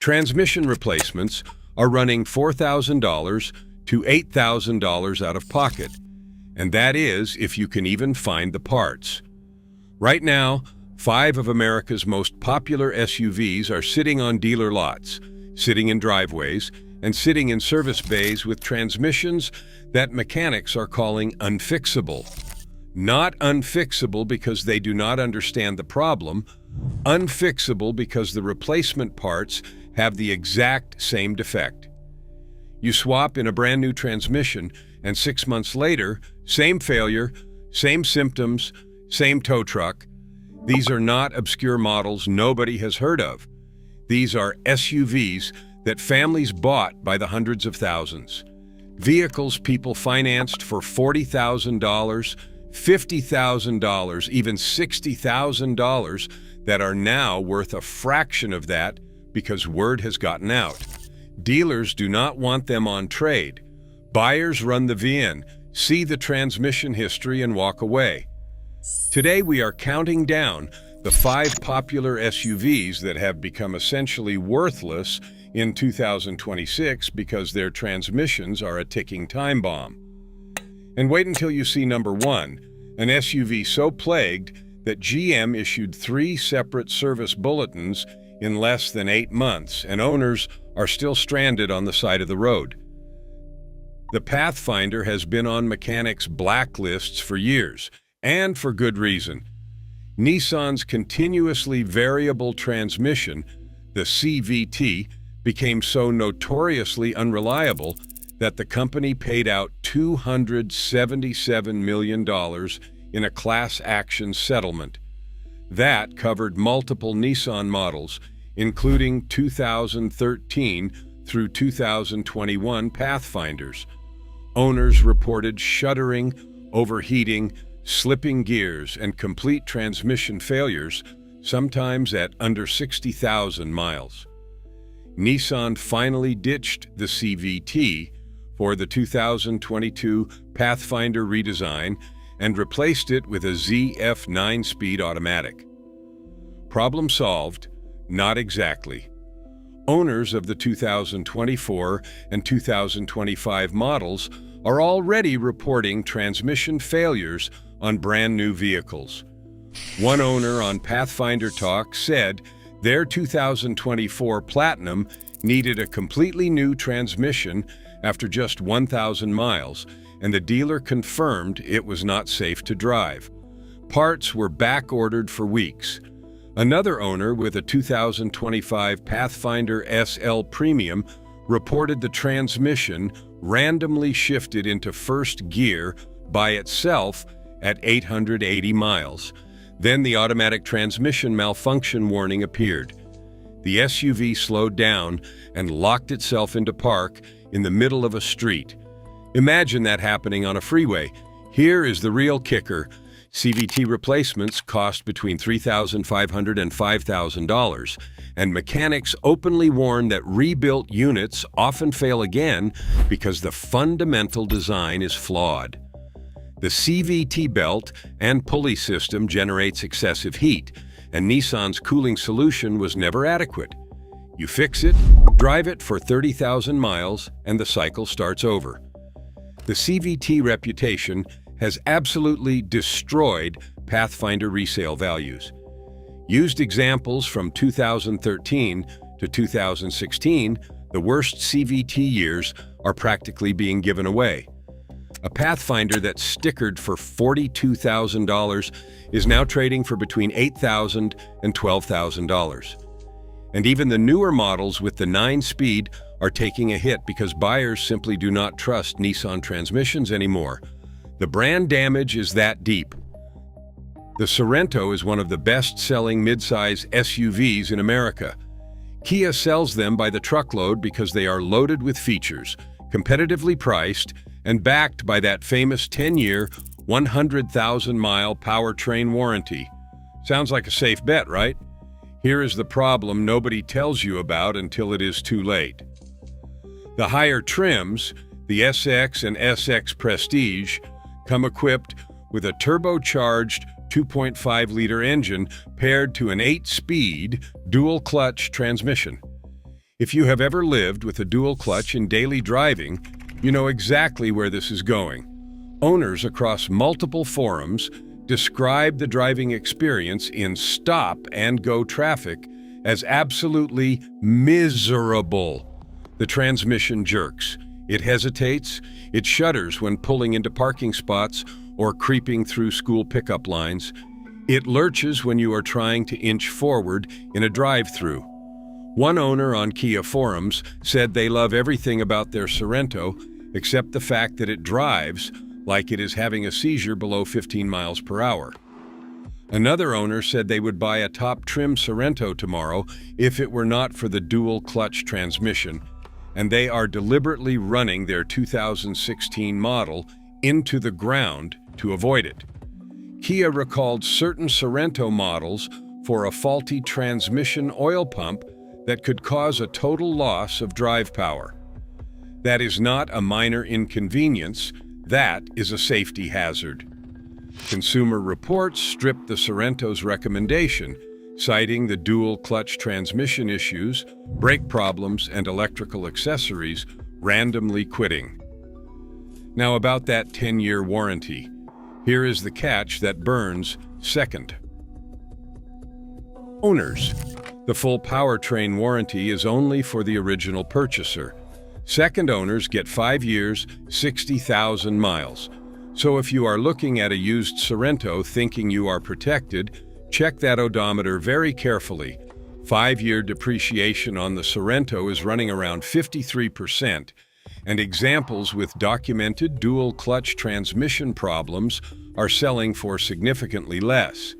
Transmission replacements are running $4,000 to $8,000 out of pocket, and that is if you can even find the parts. Right now, 5 of America's most popular SUVs are sitting on dealer lots, sitting in driveways, and sitting in service bays with transmissions that mechanics are calling unfixable. Not unfixable because they do not understand the problem, unfixable because the replacement parts have the exact same defect. You swap in a brand new transmission, and 6 months later, same failure, same symptoms, same tow truck. These are not obscure models nobody has heard of. These are SUVs that families bought by the hundreds of thousands. Vehicles people financed for $40,000, $50,000, even $60,000 that are now worth a fraction of that because word has gotten out. Dealers do not want them on trade. Buyers run the VIN, see the transmission history, and walk away. Today we are counting down the 5 popular SUVs that have become essentially worthless in 2026 because their transmissions are a ticking time bomb. And wait until you see number 1, an SUV so plagued that GM issued 3 separate service bulletins in less than 8 months, and owners are still stranded on the side of the road. The Pathfinder has been on mechanics' blacklists for years, and for good reason. Nissan's continuously variable transmission, the CVT, became so notoriously unreliable that the company paid out $277 million in a class action settlement. That covered multiple Nissan models, including 2013 through 2021 Pathfinders. Owners reported shuddering, overheating, slipping gears, and complete transmission failures, sometimes at under 60,000 miles. Nissan finally ditched the CVT for the 2022 Pathfinder redesign and replaced it with a ZF 9-speed automatic. Problem solved? Not exactly. Owners of the 2024 and 2025 models are already reporting transmission failures on brand new vehicles. One owner on Pathfinder Talk said their 2024 Platinum needed a completely new transmission after just 1,000 miles, and the dealer confirmed it was not safe to drive. Parts were back-ordered for weeks. Another owner with a 2025 Pathfinder SL Premium reported the transmission randomly shifted into first gear by itself at 880 miles. Then the automatic transmission malfunction warning appeared. The SUV slowed down and locked itself into park in the middle of a street. Imagine that happening on a freeway. Here is the real kicker. CVT replacements cost between $3,500 and $5,000, and mechanics openly warn that rebuilt units often fail again because the fundamental design is flawed. The CVT belt and pulley system generates excessive heat, and Nissan's cooling solution was never adequate. You fix it, drive it for 30,000 miles, and the cycle starts over. The CVT reputation has absolutely destroyed Pathfinder resale values. Used examples from 2013 to 2016, the worst CVT years, are practically being given away. A Pathfinder that's stickered for $42,000 is now trading for between $8,000 and $12,000. And even the newer models with the 9-speed are taking a hit because buyers simply do not trust Nissan transmissions anymore. The brand damage is that deep. The Sorento is one of the best-selling midsize SUVs in America. Kia sells them by the truckload because they are loaded with features, competitively priced, and backed by that famous 10-year, 100,000-mile powertrain warranty. Sounds like a safe bet, right? Here is the problem nobody tells you about until it is too late. The higher trims, the SX and SX Prestige, come equipped with a turbocharged 2.5-liter engine paired to an 8-speed dual-clutch transmission. If you have ever lived with a dual clutch in daily driving, you know exactly where this is going. Owners across multiple forums describe the driving experience in stop-and-go traffic as absolutely miserable. The transmission jerks. It hesitates. It shudders when pulling into parking spots or creeping through school pickup lines. It lurches when you are trying to inch forward in a drive-through. One owner on Kia forums said they love everything about their Sorento except the fact that it drives like it is having a seizure below 15 miles per hour. Another owner said they would buy a top-trim Sorento tomorrow if it were not for the dual-clutch transmission, and they are deliberately running their 2016 model into the ground to avoid it. Kia recalled certain Sorento models for a faulty transmission oil pump that could cause a total loss of drive power. That is not a minor inconvenience, that is a safety hazard. Consumer Reports stripped the Sorento's recommendation, citing the dual-clutch transmission issues, brake problems, and electrical accessories, randomly quitting. Now about that 10-year warranty. Here is the catch that burns second. Owners. The full powertrain warranty is only for the original purchaser. Second owners get 5 years, 60,000 miles. So if you are looking at a used Sorento thinking you are protected, check that odometer very carefully. 5-year depreciation on the Sorento is running around 53%, and examples with documented dual-clutch transmission problems are selling for significantly less.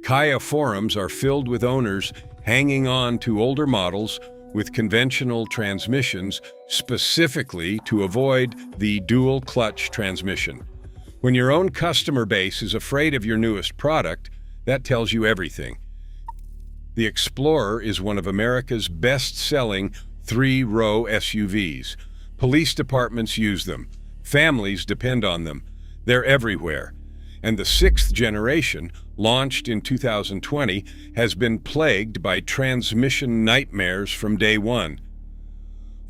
Kia forums are filled with owners hanging on to older models with conventional transmissions specifically to avoid the dual-clutch transmission. When your own customer base is afraid of your newest product, that tells you everything. The Explorer is one of America's best-selling 3-row SUVs. Police departments use them. Families depend on them. They're everywhere. And the 6th generation, launched in 2020, has been plagued by transmission nightmares from day one.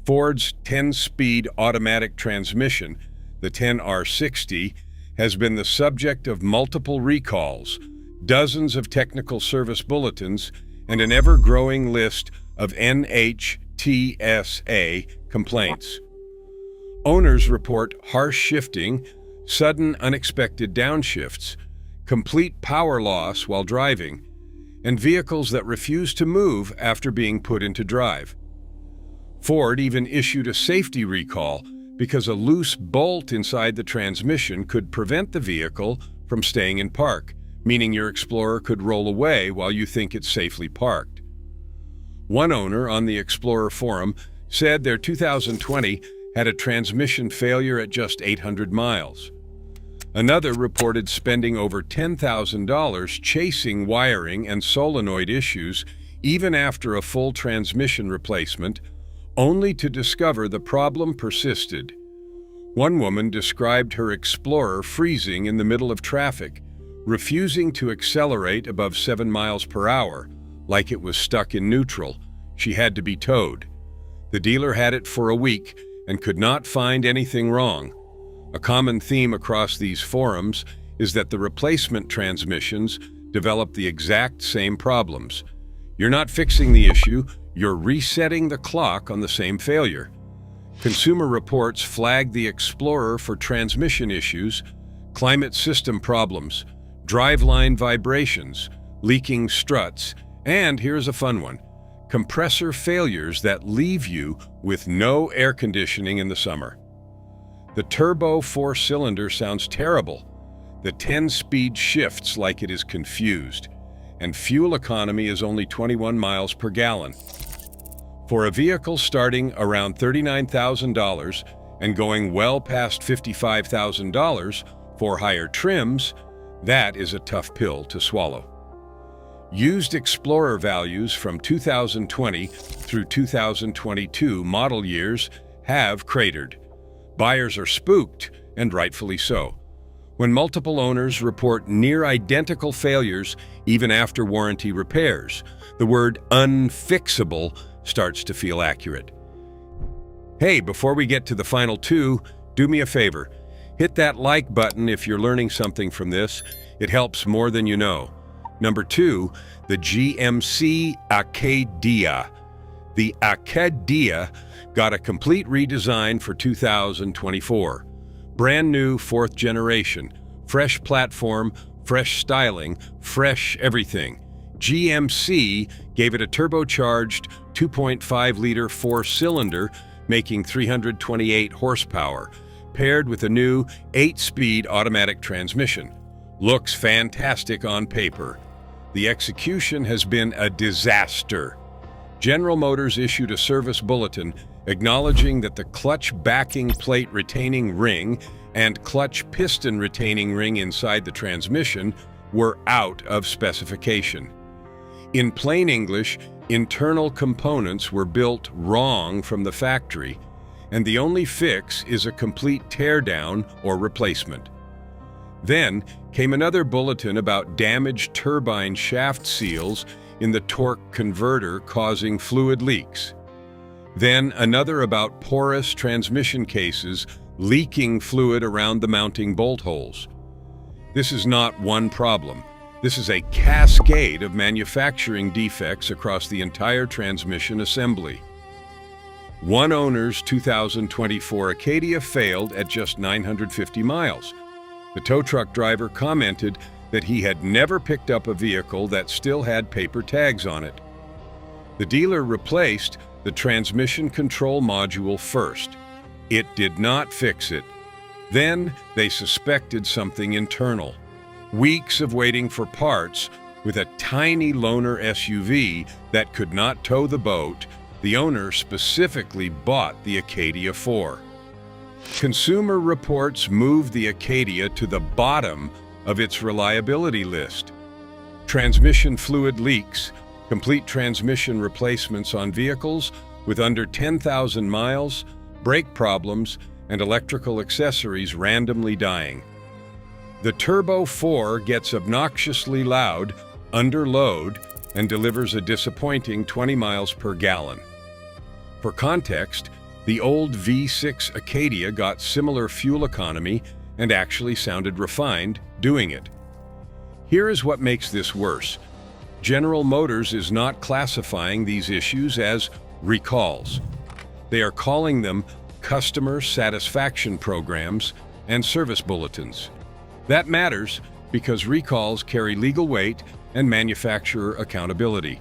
Ford's 10-speed automatic transmission, the 10R60, has been the subject of multiple recalls, dozens of technical service bulletins, and an ever-growing list of NHTSA complaints. Owners report harsh shifting, sudden unexpected downshifts, complete power loss while driving, and vehicles that refuse to move after being put into drive. Ford even issued a safety recall because a loose bolt inside the transmission could prevent the vehicle from staying in park, meaning your Explorer could roll away while you think it's safely parked. One owner on the Explorer forum said their 2020 had a transmission failure at just 800 miles. Another reported spending over $10,000 chasing wiring and solenoid issues even after a full transmission replacement, only to discover the problem persisted. One woman described her Explorer freezing in the middle of traffic, refusing to accelerate above 7 miles per hour, like it was stuck in neutral. She had to be towed. The dealer had it for a week and could not find anything wrong. A common theme across these forums is that the replacement transmissions develop the exact same problems. You're not fixing the issue, you're resetting the clock on the same failure. Consumer Reports flagged the Explorer for transmission issues, climate system problems, driveline vibrations, leaking struts, and here's a fun one, compressor failures that leave you with no air conditioning in the summer. The turbo 4-cylinder sounds terrible. The 10-speed shifts like it is confused, and fuel economy is only 21 miles per gallon. For a vehicle starting around $39,000 and going well past $55,000 for higher trims, that is a tough pill to swallow. Used Explorer values from 2020 through 2022 model years have cratered. Buyers are spooked, and rightfully so. When multiple owners report near-identical failures even after warranty repairs, the word unfixable starts to feel accurate. Hey, before we get to the final two, do me a favor. Hit that like button if you're learning something from this. It helps more than you know. Number 2, the GMC Acadia. The Acadia got a complete redesign for 2024. Brand new 4th generation, fresh platform, fresh styling, fresh everything. GMC gave it a turbocharged 2.5-liter 4-cylinder, making 328 horsepower, paired with a new 8-speed automatic transmission. Looks fantastic on paper. The execution has been a disaster. General Motors issued a service bulletin acknowledging that the clutch backing plate retaining ring and clutch piston retaining ring inside the transmission were out of specification. In plain English, internal components were built wrong from the factory, and the only fix is a complete teardown or replacement. Then came another bulletin about damaged turbine shaft seals in the torque converter causing fluid leaks. Then another about porous transmission cases leaking fluid around the mounting bolt holes. This is not one problem. This is a cascade of manufacturing defects across the entire transmission assembly. One owner's 2024 Acadia failed at just 950 miles. The tow truck driver commented that he had never picked up a vehicle that still had paper tags on it. The dealer replaced the transmission control module first. It did not fix it. Then they suspected something internal. Weeks of waiting for parts with a tiny loaner SUV that could not tow the boat, the owner specifically bought the Acadia 4. Consumer Reports moved the Acadia to the bottom of its reliability list. Transmission fluid leaks, complete transmission replacements on vehicles with under 10,000 miles, brake problems, and electrical accessories randomly dying. The Turbo 4 gets obnoxiously loud, under load, and delivers a disappointing 20 miles per gallon. For context, the old V6 Acadia got similar fuel economy and actually sounded refined doing it. Here is what makes this worse. General Motors is not classifying these issues as recalls. They are calling them customer satisfaction programs and service bulletins. That matters because recalls carry legal weight and manufacturer accountability.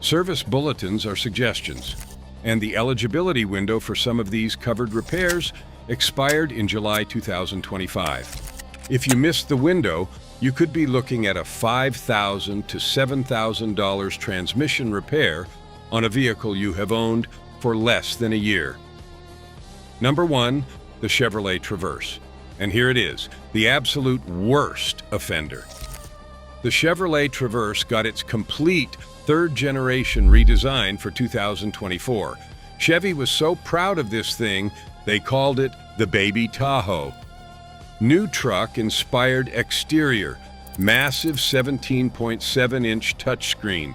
Service bulletins are suggestions, and the eligibility window for some of these covered repairs expired in July 2025. If you missed the window, you could be looking at a $5,000 to $7,000 transmission repair on a vehicle you have owned for less than a year. Number 1, the Chevrolet Traverse. And here it is, the absolute worst offender. The Chevrolet Traverse got its complete 3rd generation redesign for 2024. Chevy was so proud of this thing, they called it the Baby Tahoe. New truck-inspired exterior, massive 17.7-inch touchscreen.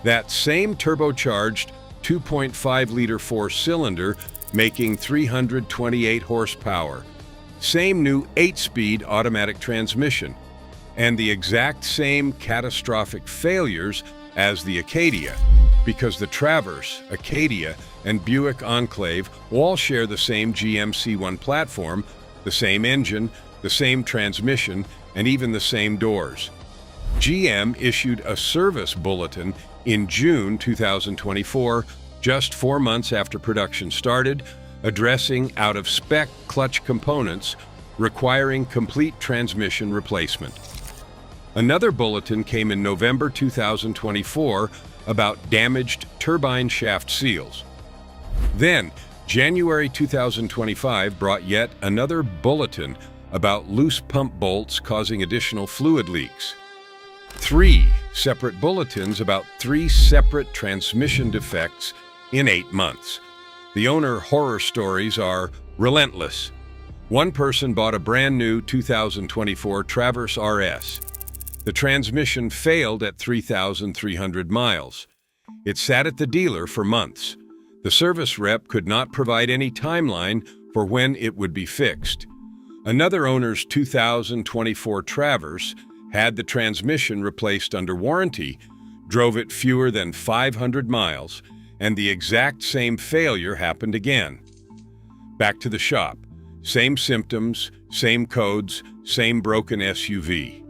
That same turbocharged 2.5-liter 4-cylinder making 328 horsepower. Same new 8-speed automatic transmission, and the exact same catastrophic failures as the Acadia, because the Traverse, Acadia, and Buick Enclave all share the same GMC1 platform, the same engine, the same transmission, and even the same doors. GM issued a service bulletin in June 2024, just 4 months after production started, addressing out-of-spec clutch components requiring complete transmission replacement. Another bulletin came in November 2024 about damaged turbine shaft seals. Then, January 2025 brought yet another bulletin about loose pump bolts causing additional fluid leaks. 3 separate bulletins about 3 separate transmission defects in 8 months. The owner horror stories are relentless. One person bought a brand new 2024 Traverse RS. The transmission failed at 3,300 miles. It sat at the dealer for months. The service rep could not provide any timeline for when it would be fixed. Another owner's 2024 Traverse had the transmission replaced under warranty, drove it fewer than 500 miles, and the exact same failure happened again. Back to the shop. Same symptoms, same codes, same broken SUV.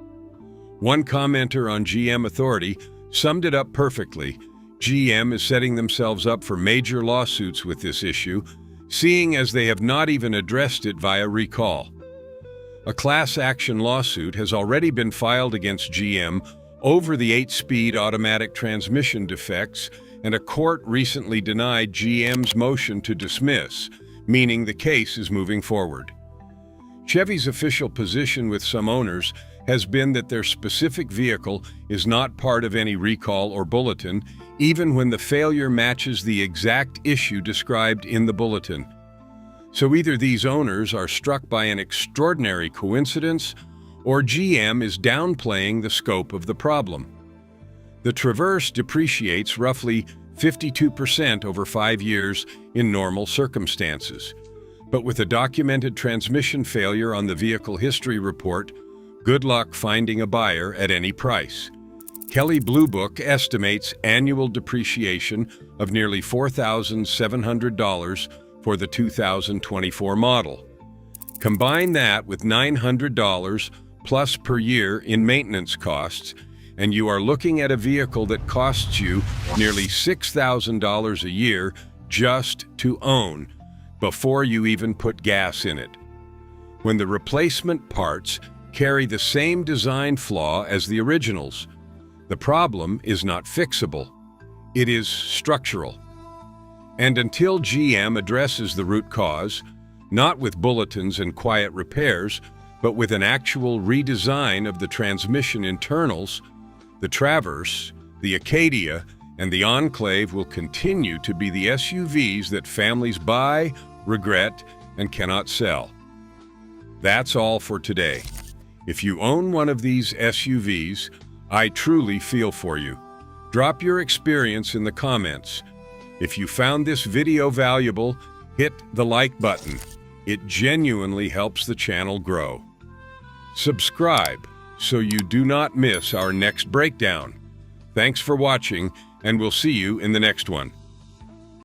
One commenter on GM Authority summed it up perfectly. GM is setting themselves up for major lawsuits with this issue, seeing as they have not even addressed it via recall. A class action lawsuit has already been filed against GM over the 8-speed automatic transmission defects, and a court recently denied GM's motion to dismiss, meaning the case is moving forward. Chevy's official position with some owners has been that their specific vehicle is not part of any recall or bulletin, even when the failure matches the exact issue described in the bulletin. So either these owners are struck by an extraordinary coincidence, or GM is downplaying the scope of the problem. The Traverse depreciates roughly 52% over 5 years in normal circumstances. But with a documented transmission failure on the vehicle history report, good luck finding a buyer at any price. Kelley Blue Book estimates annual depreciation of nearly $4,700 for the 2024 model. Combine that with $900 plus per year in maintenance costs, and you are looking at a vehicle that costs you nearly $6,000 a year just to own, before you even put gas in it. When the replacement parts carry the same design flaw as the originals, the problem is not fixable. It is structural. And until GM addresses the root cause, not with bulletins and quiet repairs, but with an actual redesign of the transmission internals, the Traverse, the Acadia, and the Enclave will continue to be the SUVs that families buy, regret, and cannot sell. That's all for today. If you own one of these SUVs, I truly feel for you. Drop your experience in the comments. If you found this video valuable, hit the like button. It genuinely helps the channel grow. Subscribe so you do not miss our next breakdown. Thanks for watching, and we'll see you in the next one.